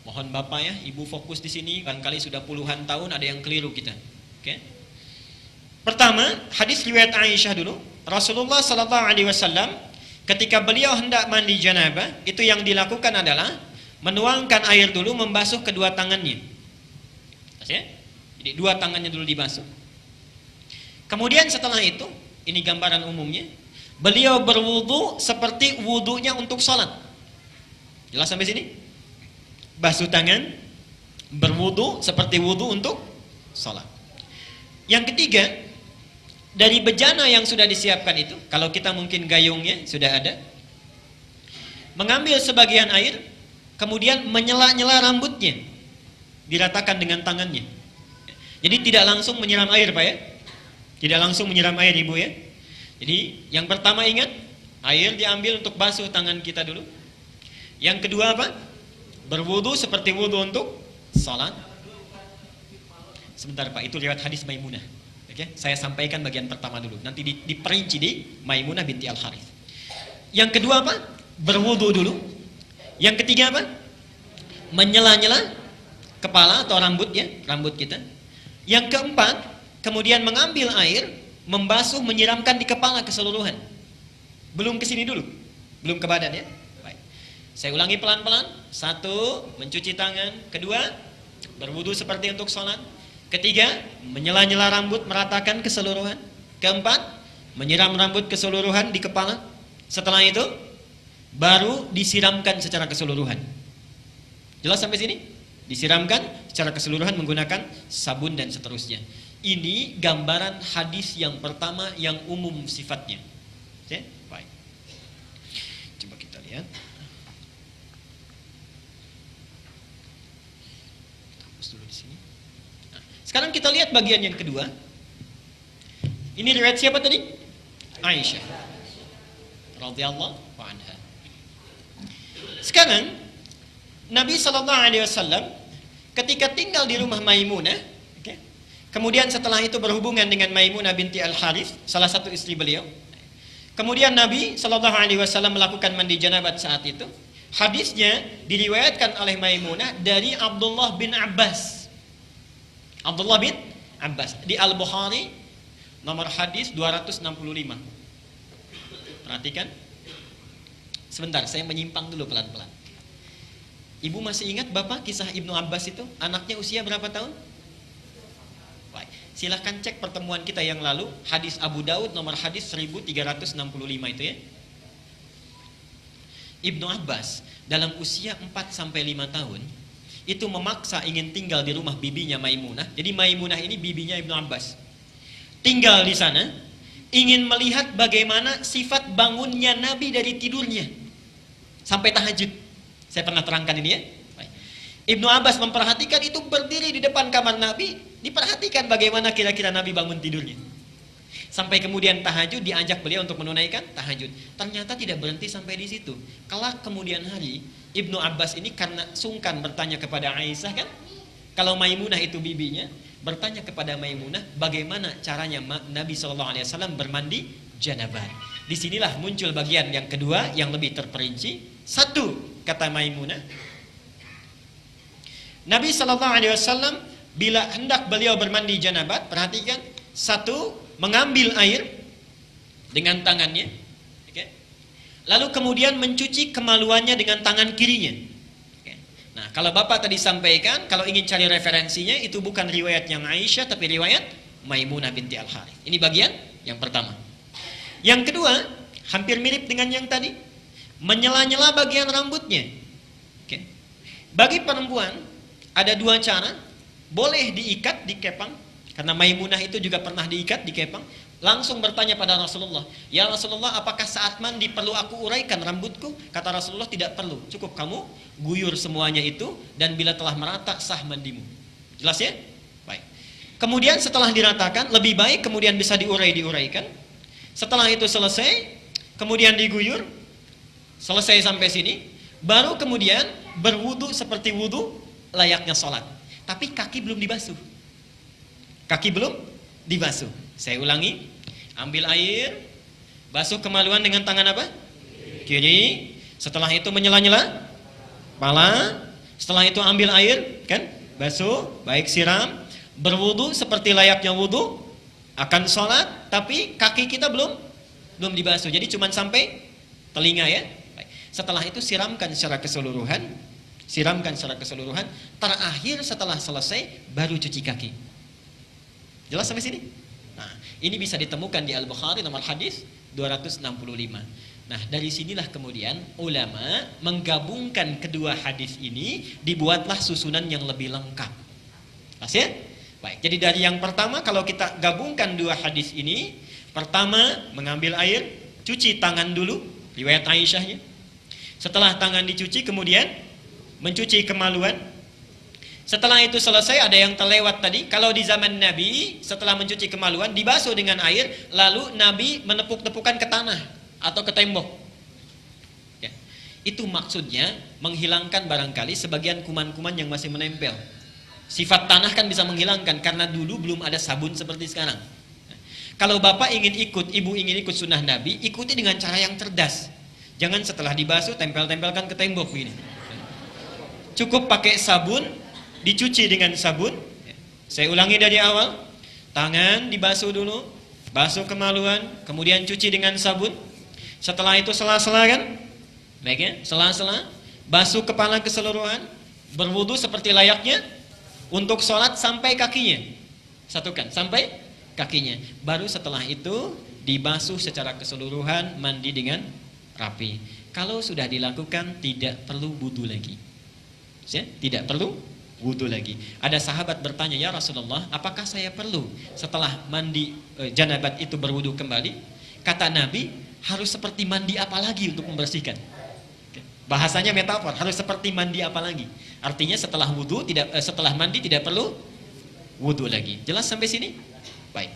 Mohon Bapak ya, Ibu fokus di sini, barangkali sudah puluhan tahun ada yang keliru kita. Oke. Pertama, hadis riwayat Aisyah dulu. Rasulullah sallallahu alaihi wasallam ketika beliau hendak mandi janabah, itu yang dilakukan adalah menuangkan air dulu, membasuh kedua tangannya. Ya? Jadi dua tangannya dulu dibasuh. Kemudian setelah itu, ini gambaran umumnya, beliau berwudu seperti wudunya untuk salat. Jelas sampai sini? Basuh tangan, berwudu seperti wudu untuk salat. Yang ketiga, dari bejana yang sudah disiapkan itu, kalau kita mungkin gayungnya sudah ada, mengambil sebagian air, kemudian menyela-nyela rambutnya, diratakan dengan tangannya. Jadi tidak langsung menyiram air, Pak ya. Tidak langsung menyiram air, Ibu ya. Jadi yang pertama ingat, air diambil untuk basuh tangan kita dulu. Yang kedua apa? Berwudu seperti wudu untuk salat. Sebentar Pak, itu lewat hadis Maimunah. Oke, saya sampaikan bagian pertama dulu. Nanti diperinci di Maimunah binti Al-Harith. Yang kedua apa? Berwudu dulu. Yang ketiga apa? Menyela-nyela kepala atau rambut ya, rambut kita. Yang keempat, kemudian mengambil air, membasuh, menyiramkan di kepala keseluruhan. Belum ke sini dulu. Belum ke badan ya. Baik. Saya ulangi pelan-pelan. Satu, mencuci tangan. Kedua, berwudu seperti untuk sholat. Ketiga, menyela-nyela rambut, meratakan keseluruhan. Keempat, menyiram rambut keseluruhan di kepala. Setelah itu, baru disiramkan secara keseluruhan. Jelas sampai sini? Disiramkan secara keseluruhan menggunakan sabun dan seterusnya. Ini gambaran hadis yang pertama yang umum sifatnya. Oke? Baik. Coba kita lihat. Sekarang kita lihat bagian yang kedua. Ini riwayat siapa tadi? Aisyah radhiyallahu anha. Sekarang Nabi sallallahu alaihi wasallam ketika tinggal di rumah Maimunah, okay, kemudian setelah itu berhubungan dengan Maimunah binti Al-Harith, salah satu istri beliau. Kemudian Nabi sallallahu alaihi wasallam melakukan mandi janabat saat itu. Hadisnya diriwayatkan oleh Maimunah dari Abdullah bin Abbas. Abdullah bin Abbas di Al-Bukhari nomor hadis 265. Perhatikan. Sebentar, saya menyimpang dulu pelan-pelan. Ibu masih ingat Bapak kisah Ibnu Abbas itu? Anaknya usia berapa tahun? Baik. Silahkan cek pertemuan kita yang lalu, hadis Abu Daud nomor hadis 1365 itu ya. Ibnu Abbas dalam usia 4 sampai 5 tahun itu memaksa ingin tinggal di rumah bibinya Maimunah. Jadi Maimunah ini bibinya Ibnu Abbas. Tinggal di sana, ingin melihat bagaimana sifat bangunnya Nabi dari tidurnya sampai tahajud. Saya pernah terangkan ini ya. Baik. Ibnu Abbas memperhatikan itu, berdiri di depan kamar Nabi, diperhatikan bagaimana kira-kira Nabi bangun tidurnya. Sampai kemudian tahajud, diajak beliau untuk menunaikan tahajud. Ternyata tidak berhenti sampai di situ. Kelak kemudian hari, Ibnu Abbas ini karena sungkan bertanya kepada Aisyah kan, kalau Maimunah itu bibinya, bertanya kepada Maimunah bagaimana caranya Nabi SAW bermandi janabah. Disinilah muncul bagian yang kedua yang lebih terperinci. Satu, kata Maimunah, Nabi SAW bila hendak beliau bermandi janabat, perhatikan, satu, mengambil air dengan tangannya, okay, lalu kemudian mencuci kemaluannya dengan tangan kirinya. Okay. Nah, kalau Bapak tadi sampaikan, kalau ingin cari referensinya, itu bukan riwayat yang Aisyah, tapi riwayat Maimunah binti Al-Harith. Ini bagian yang pertama. Yang kedua, hampir mirip dengan yang tadi, menyela-nyela bagian rambutnya. Okay. Bagi perempuan, ada dua cara. Boleh diikat, dikepang. Karena Maimunah itu juga pernah diikat, dikepang. Langsung bertanya pada Rasulullah, ya Rasulullah, apakah saat mandi perlu aku uraikan rambutku? Kata Rasulullah, tidak perlu. Cukup kamu guyur semuanya itu, dan bila telah merata, sah mandimu. Jelas ya? Baik. Kemudian setelah diratakan, lebih baik kemudian bisa diuraikan. Setelah itu selesai, kemudian diguyur. Selesai sampai sini, baru kemudian berwudu seperti wudu layaknya sholat. Tapi kaki belum dibasuh. Kaki belum dibasuh. Saya ulangi. Ambil air, basuh kemaluan dengan tangan apa? Kiri. Setelah itu menyela-nyela kepala. Setelah itu ambil air, kan? Basuh, baik siram, berwudu seperti layaknya wudu, akan sholat, tapi kaki kita belum dibasuh. Jadi cuma sampai telinga ya. Baik. Setelah itu siramkan secara keseluruhan. Terakhir setelah selesai baru cuci kaki. Jelas sampai sini? Nah, ini bisa ditemukan di Al-Bukhari nomor hadis 265. Nah, dari sinilah kemudian ulama menggabungkan kedua hadis ini, dibuatlah susunan yang lebih lengkap. Pas ya? Baik, jadi dari yang pertama kalau kita gabungkan dua hadis ini, pertama mengambil air, cuci tangan dulu, riwayat Aisyahnya. Setelah tangan dicuci kemudian mencuci kemaluan. Setelah itu selesai, ada yang terlewat tadi, kalau di zaman Nabi setelah mencuci kemaluan dibasuh dengan air, lalu Nabi menepuk-tepukan ke tanah atau ke tembok ya. Itu maksudnya menghilangkan barangkali sebagian kuman-kuman yang masih menempel. Sifat tanah kan bisa menghilangkan, karena dulu belum ada sabun seperti sekarang. Kalau bapak ingin ikut, ibu ingin ikut sunnah Nabi, ikuti dengan cara yang cerdas. Jangan setelah dibasuh tempel-tempelkan ke tembok begini. Cukup pakai sabun, dicuci dengan sabun. Saya ulangi dari awal. Tangan dibasuh dulu, basuh kemaluan, kemudian cuci dengan sabun. Setelah itu sela-sela kan? Baik ya, sela-sela, basuh kepala keseluruhan, berwudu seperti layaknya untuk sholat sampai kakinya. Satukan, sampai kakinya. Baru setelah itu dibasuh secara keseluruhan, mandi dengan rapi. Kalau sudah dilakukan tidak perlu wudu lagi. Ya, tidak perlu wudu lagi. Ada sahabat bertanya, ya Rasulullah, apakah saya perlu setelah mandi janabat itu berwudu kembali? Kata Nabi, harus seperti mandi apa lagi untuk membersihkan? Bahasanya metafor, harus seperti mandi apa lagi? Artinya setelah wudu setelah mandi tidak perlu wudu lagi. Jelas sampai sini? Baik.